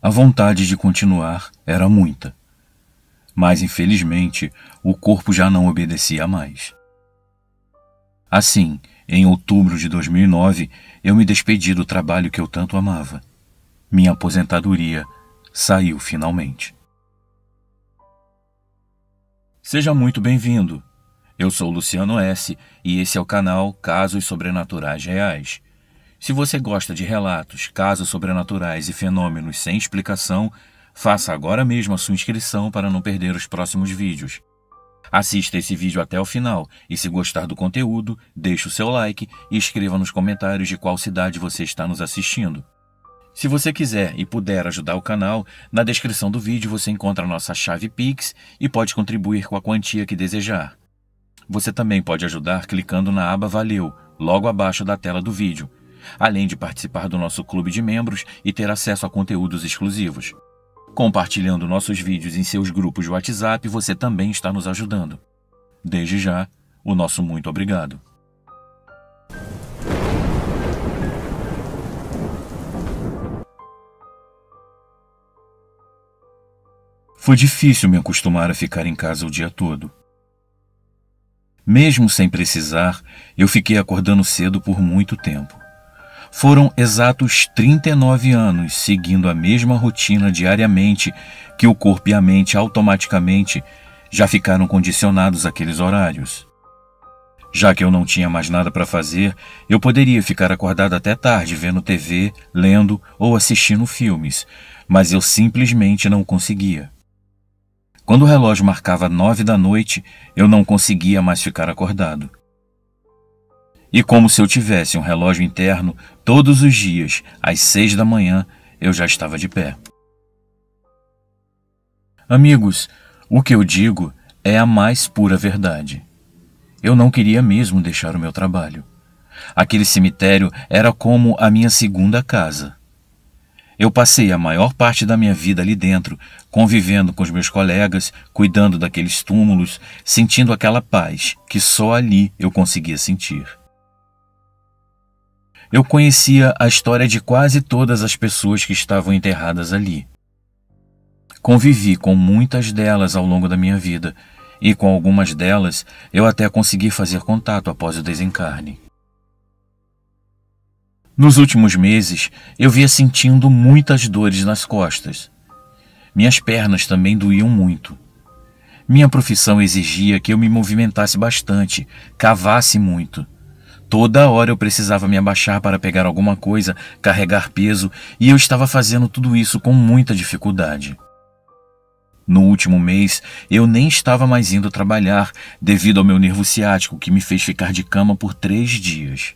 A vontade de continuar era muita. Mas, infelizmente, o corpo já não obedecia mais. Assim, em outubro de 2009, eu me despedi do trabalho que eu tanto amava. Minha aposentadoria saiu finalmente. Seja muito bem-vindo. Eu sou Luciano S. e esse é o canal Casos Sobrenaturais Reais. Se você gosta de relatos, casos sobrenaturais e fenômenos sem explicação, faça agora mesmo a sua inscrição para não perder os próximos vídeos. Assista esse vídeo até o final e, se gostar do conteúdo, deixe o seu like e escreva nos comentários de qual cidade você está nos assistindo. Se você quiser e puder ajudar o canal, na descrição do vídeo você encontra a nossa chave Pix e pode contribuir com a quantia que desejar. Você também pode ajudar clicando na aba Valeu, logo abaixo da tela do vídeo, além de participar do nosso clube de membros e ter acesso a conteúdos exclusivos. Compartilhando nossos vídeos em seus grupos de WhatsApp, você também está nos ajudando. Desde já, o nosso muito obrigado. Foi difícil me acostumar a ficar em casa o dia todo. Mesmo sem precisar, eu fiquei acordando cedo por muito tempo. Foram exatos 39 anos seguindo a mesma rotina diariamente que o corpo e a mente automaticamente já ficaram condicionados àqueles horários. Já que eu não tinha mais nada para fazer, eu poderia ficar acordado até tarde vendo TV, lendo ou assistindo filmes, mas eu simplesmente não conseguia. Quando o relógio marcava 9 da noite, eu não conseguia mais ficar acordado. E como se eu tivesse um relógio interno, todos os dias, às 6 da manhã, eu já estava de pé. Amigos, o que eu digo é a mais pura verdade. Eu não queria mesmo deixar o meu trabalho. Aquele cemitério era como a minha segunda casa. Eu passei a maior parte da minha vida ali dentro, convivendo com os meus colegas, cuidando daqueles túmulos, sentindo aquela paz que só ali eu conseguia sentir. Eu conhecia a história de quase todas as pessoas que estavam enterradas ali. Convivi com muitas delas ao longo da minha vida, e com algumas delas eu até consegui fazer contato após o desencarne. Nos últimos meses, eu via sentindo muitas dores nas costas. Minhas pernas também doíam muito. Minha profissão exigia que eu me movimentasse bastante, cavasse muito. Toda hora eu precisava me abaixar para pegar alguma coisa, carregar peso, e eu estava fazendo tudo isso com muita dificuldade. No último mês, eu nem estava mais indo trabalhar devido ao meu nervo ciático que me fez ficar de cama por 3 dias.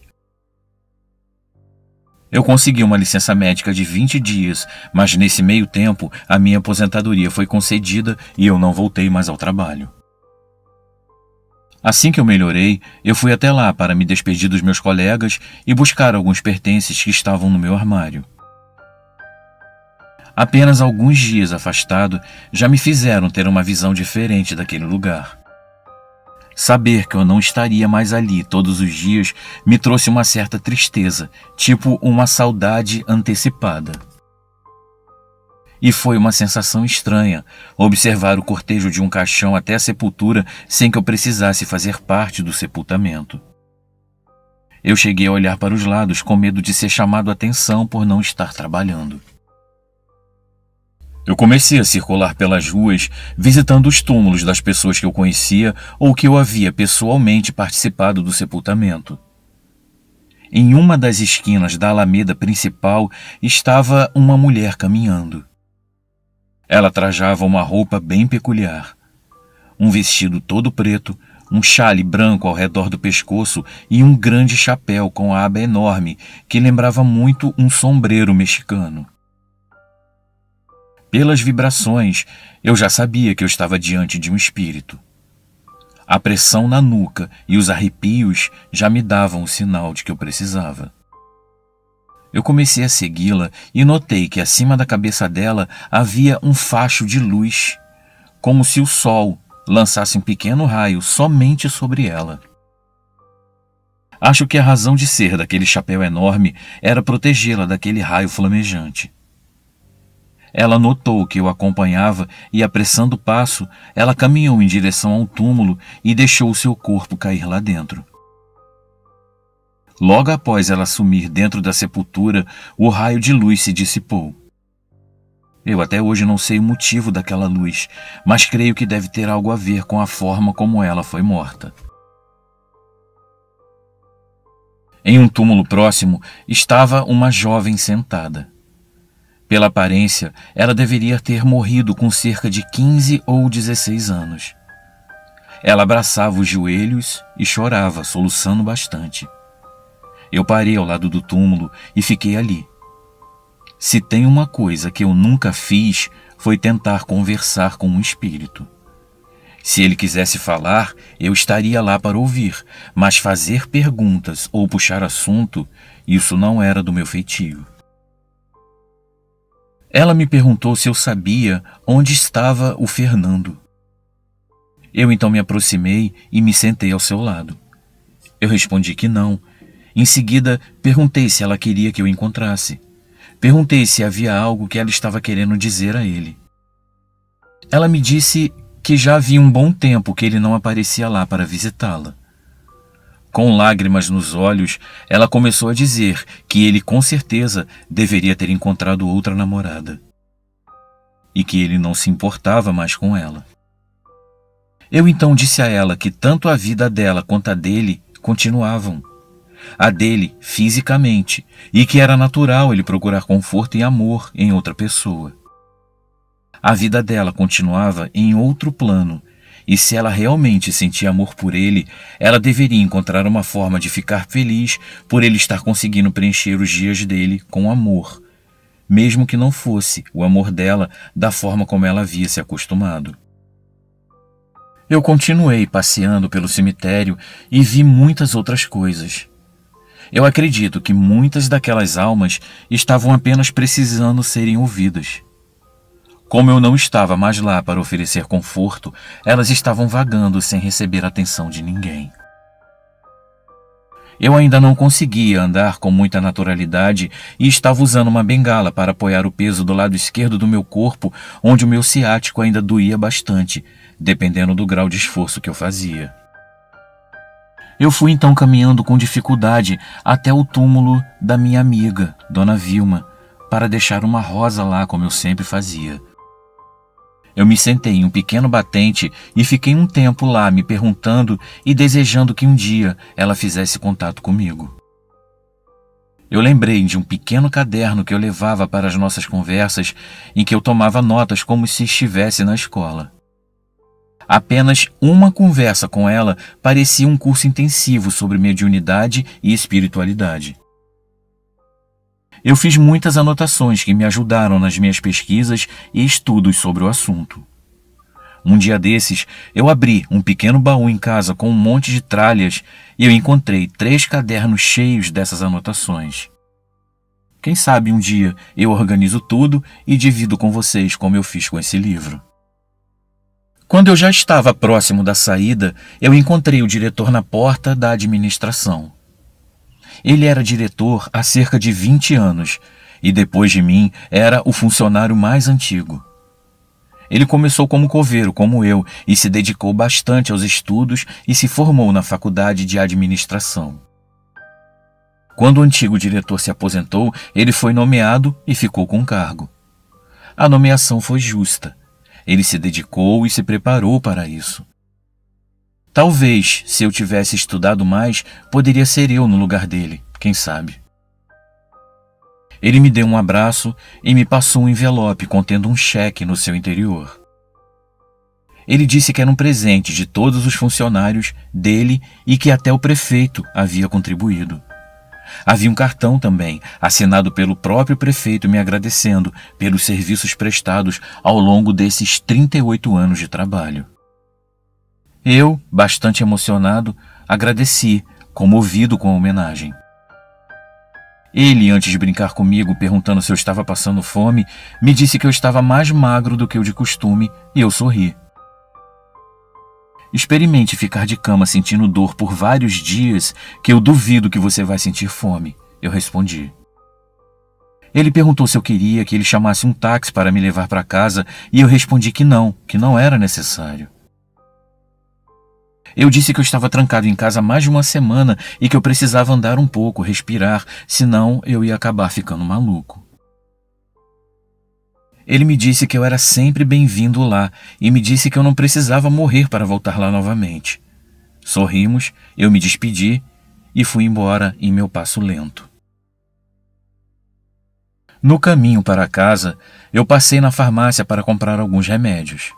Eu consegui uma licença médica de 20 dias, mas nesse meio tempo a minha aposentadoria foi concedida e eu não voltei mais ao trabalho. Assim que eu melhorei, eu fui até lá para me despedir dos meus colegas e buscar alguns pertences que estavam no meu armário. Apenas alguns dias afastado já me fizeram ter uma visão diferente daquele lugar. Saber que eu não estaria mais ali todos os dias me trouxe uma certa tristeza, tipo uma saudade antecipada. E foi uma sensação estranha observar o cortejo de um caixão até a sepultura sem que eu precisasse fazer parte do sepultamento. Eu cheguei a olhar para os lados com medo de ser chamado a atenção por não estar trabalhando. Eu comecei a circular pelas ruas, visitando os túmulos das pessoas que eu conhecia ou que eu havia pessoalmente participado do sepultamento. Em uma das esquinas da alameda principal estava uma mulher caminhando. Ela trajava uma roupa bem peculiar. Um vestido todo preto, um xale branco ao redor do pescoço e um grande chapéu com aba enorme que lembrava muito um sombreiro mexicano. Pelas vibrações, eu já sabia que eu estava diante de um espírito. A pressão na nuca e os arrepios já me davam o sinal de que eu precisava. Eu comecei a segui-la e notei que acima da cabeça dela havia um facho de luz, como se o sol lançasse um pequeno raio somente sobre ela. Acho que a razão de ser daquele chapéu enorme era protegê-la daquele raio flamejante. Ela notou que eu acompanhava e, apressando o passo, ela caminhou em direção ao túmulo e deixou o seu corpo cair lá dentro. Logo após ela sumir dentro da sepultura, o raio de luz se dissipou. Eu até hoje não sei o motivo daquela luz, mas creio que deve ter algo a ver com a forma como ela foi morta. Em um túmulo próximo estava uma jovem sentada. Pela aparência, ela deveria ter morrido com cerca de 15 ou 16 anos. Ela abraçava os joelhos e chorava, soluçando bastante. Eu parei ao lado do túmulo e fiquei ali. Se tem uma coisa que eu nunca fiz, foi tentar conversar com um espírito. Se ele quisesse falar, eu estaria lá para ouvir, mas fazer perguntas ou puxar assunto, isso não era do meu feitio. Ela me perguntou se eu sabia onde estava o Fernando. Eu então me aproximei e me sentei ao seu lado. Eu respondi que não. Em seguida, perguntei se ela queria que eu encontrasse. Perguntei se havia algo que ela estava querendo dizer a ele. Ela me disse que já havia um bom tempo que ele não aparecia lá para visitá-la. Com lágrimas nos olhos, ela começou a dizer que ele com certeza deveria ter encontrado outra namorada e que ele não se importava mais com ela. Eu então disse a ela que tanto a vida dela quanto a dele continuavam. A dele fisicamente, e que era natural ele procurar conforto e amor em outra pessoa. A vida dela continuava em outro plano, e se ela realmente sentia amor por ele, ela deveria encontrar uma forma de ficar feliz por ele estar conseguindo preencher os dias dele com amor, mesmo que não fosse o amor dela da forma como ela havia se acostumado. Eu continuei passeando pelo cemitério e vi muitas outras coisas. Eu acredito que muitas daquelas almas estavam apenas precisando serem ouvidas. Como eu não estava mais lá para oferecer conforto, elas estavam vagando sem receber atenção de ninguém. Eu ainda não conseguia andar com muita naturalidade e estava usando uma bengala para apoiar o peso do lado esquerdo do meu corpo, onde o meu ciático ainda doía bastante, dependendo do grau de esforço que eu fazia. Eu fui então caminhando com dificuldade até o túmulo da minha amiga, Dona Vilma, para deixar uma rosa lá como eu sempre fazia. Eu me sentei em um pequeno batente e fiquei um tempo lá me perguntando e desejando que um dia ela fizesse contato comigo. Eu lembrei de um pequeno caderno que eu levava para as nossas conversas, em que eu tomava notas como se estivesse na escola. Apenas uma conversa com ela parecia um curso intensivo sobre mediunidade e espiritualidade. Eu fiz muitas anotações que me ajudaram nas minhas pesquisas e estudos sobre o assunto. Um dia desses, eu abri um pequeno baú em casa com um monte de tralhas e eu encontrei 3 cadernos cheios dessas anotações. Quem sabe um dia eu organizo tudo e divido com vocês como eu fiz com esse livro. Quando eu já estava próximo da saída, eu encontrei o diretor na porta da administração. Ele era diretor há cerca de 20 anos e depois de mim era o funcionário mais antigo. Ele começou como coveiro, como eu, e se dedicou bastante aos estudos e se formou na faculdade de administração. Quando o antigo diretor se aposentou, ele foi nomeado e ficou com o cargo. A nomeação foi justa. Ele se dedicou e se preparou para isso. Talvez, se eu tivesse estudado mais, poderia ser eu no lugar dele, quem sabe. Ele me deu um abraço e me passou um envelope contendo um cheque no seu interior. Ele disse que era um presente de todos os funcionários dele e que até o prefeito havia contribuído. Havia um cartão também, assinado pelo próprio prefeito me agradecendo pelos serviços prestados ao longo desses 38 anos de trabalho. Eu, bastante emocionado, agradeci, comovido com a homenagem. Ele, antes de brincar comigo, perguntando se eu estava passando fome, me disse que eu estava mais magro do que o de costume e eu sorri. Experimente ficar de cama sentindo dor por vários dias, que eu duvido que você vai sentir fome, eu respondi. Ele perguntou se eu queria que ele chamasse um táxi para me levar para casa e eu respondi que não era necessário. Eu disse que eu estava trancado em casa há mais de uma semana e que eu precisava andar um pouco, respirar, senão eu ia acabar ficando maluco. Ele me disse que eu era sempre bem-vindo lá e me disse que eu não precisava morrer para voltar lá novamente. Sorrimos, eu me despedi e fui embora em meu passo lento. No caminho para casa, eu passei na farmácia para comprar alguns remédios.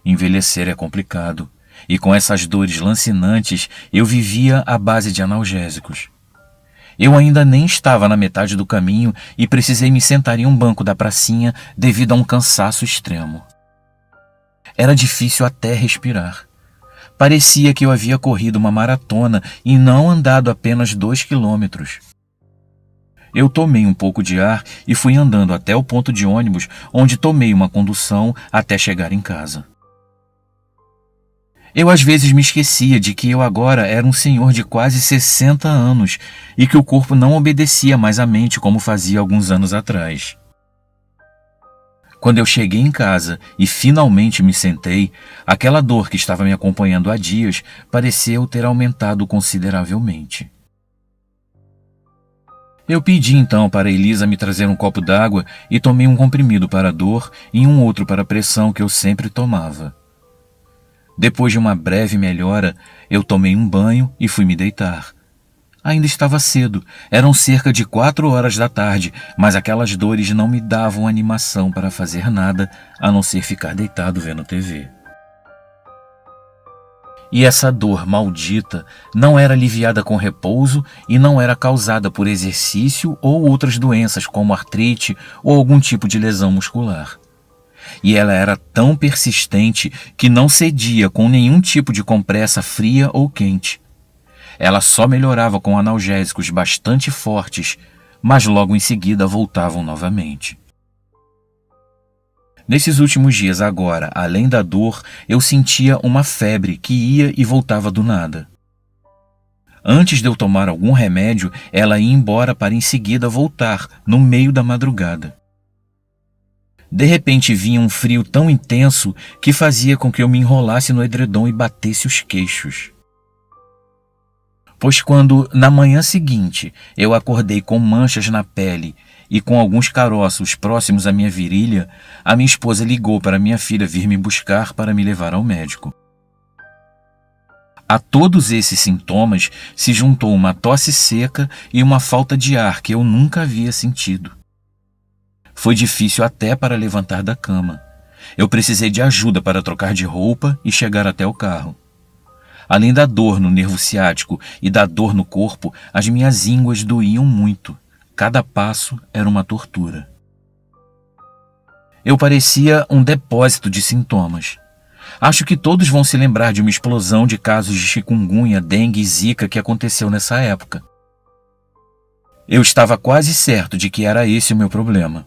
Envelhecer é complicado, e com essas dores lancinantes eu vivia à base de analgésicos. Eu ainda nem estava na metade do caminho e precisei me sentar em um banco da pracinha devido a um cansaço extremo. Era difícil até respirar. Parecia que eu havia corrido uma maratona e não andado apenas 2 quilômetros. Eu tomei um pouco de ar e fui andando até o ponto de ônibus, onde tomei uma condução até chegar em casa. Eu às vezes me esquecia de que eu agora era um senhor de quase 60 anos e que o corpo não obedecia mais à mente como fazia alguns anos atrás. Quando eu cheguei em casa e finalmente me sentei, aquela dor que estava me acompanhando há dias pareceu ter aumentado consideravelmente. Eu pedi então para Elisa me trazer um copo d'água e tomei um comprimido para a dor e um outro para a pressão que eu sempre tomava. Depois de uma breve melhora, eu tomei um banho e fui me deitar. Ainda estava cedo, eram cerca de 4 horas da tarde, mas aquelas dores não me davam animação para fazer nada, a não ser ficar deitado vendo TV. E essa dor maldita não era aliviada com repouso e não era causada por exercício ou outras doenças como artrite ou algum tipo de lesão muscular. E ela era tão persistente que não cedia com nenhum tipo de compressa fria ou quente. Ela só melhorava com analgésicos bastante fortes, mas logo em seguida voltavam novamente. Nesses últimos dias agora, além da dor, eu sentia uma febre que ia e voltava do nada. Antes de eu tomar algum remédio, ela ia embora para em seguida voltar, no meio da madrugada. De repente vinha um frio tão intenso que fazia com que eu me enrolasse no edredom e batesse os queixos. Pois quando, na manhã seguinte, eu acordei com manchas na pele e com alguns caroços próximos à minha virilha, a minha esposa ligou para minha filha vir me buscar para me levar ao médico. A todos esses sintomas se juntou uma tosse seca e uma falta de ar que eu nunca havia sentido. Foi difícil até para levantar da cama. Eu precisei de ajuda para trocar de roupa e chegar até o carro. Além da dor no nervo ciático e da dor no corpo, as minhas ínguas doíam muito. Cada passo era uma tortura. Eu parecia um depósito de sintomas. Acho que todos vão se lembrar de uma explosão de casos de chikungunya, dengue e zika que aconteceu nessa época. Eu estava quase certo de que era esse o meu problema.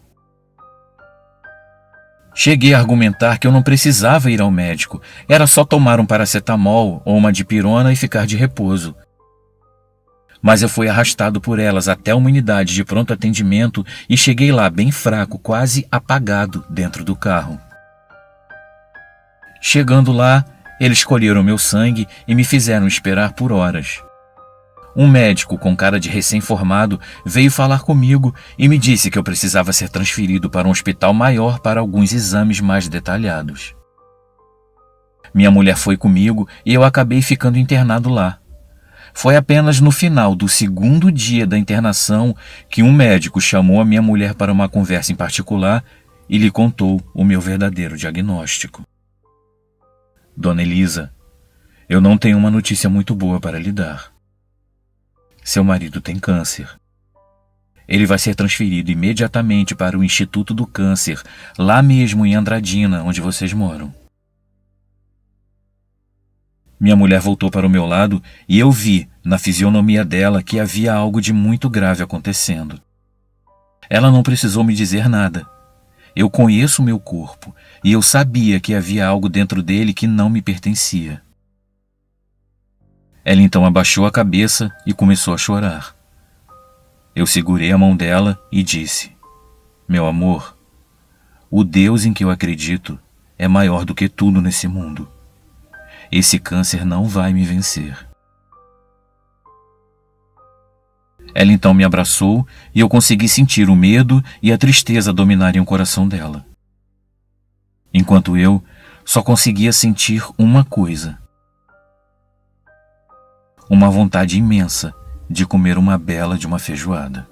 Cheguei a argumentar que eu não precisava ir ao médico, era só tomar um paracetamol ou uma dipirona e ficar de repouso. Mas eu fui arrastado por elas até uma unidade de pronto atendimento e cheguei lá bem fraco, quase apagado, dentro do carro. Chegando lá, eles colheram meu sangue e me fizeram esperar por horas. Um médico com cara de recém-formado veio falar comigo e me disse que eu precisava ser transferido para um hospital maior para alguns exames mais detalhados. Minha mulher foi comigo e eu acabei ficando internado lá. Foi apenas no final do 2º dia da internação que um médico chamou a minha mulher para uma conversa em particular e lhe contou o meu verdadeiro diagnóstico. Dona Elisa, eu não tenho uma notícia muito boa para lhe dar. Seu marido tem câncer. Ele vai ser transferido imediatamente para o Instituto do Câncer, lá mesmo em Andradina, onde vocês moram. Minha mulher voltou para o meu lado e eu vi, na fisionomia dela, que havia algo de muito grave acontecendo. Ela não precisou me dizer nada. Eu conheço o meu corpo e eu sabia que havia algo dentro dele que não me pertencia. Ela então abaixou a cabeça e começou a chorar. Eu segurei a mão dela e disse: meu amor, o Deus em que eu acredito é maior do que tudo nesse mundo. Esse câncer não vai me vencer. Ela então me abraçou e eu consegui sentir o medo e a tristeza dominarem o coração dela. Enquanto eu só conseguia sentir uma coisa: uma vontade imensa de comer uma bela de uma feijoada.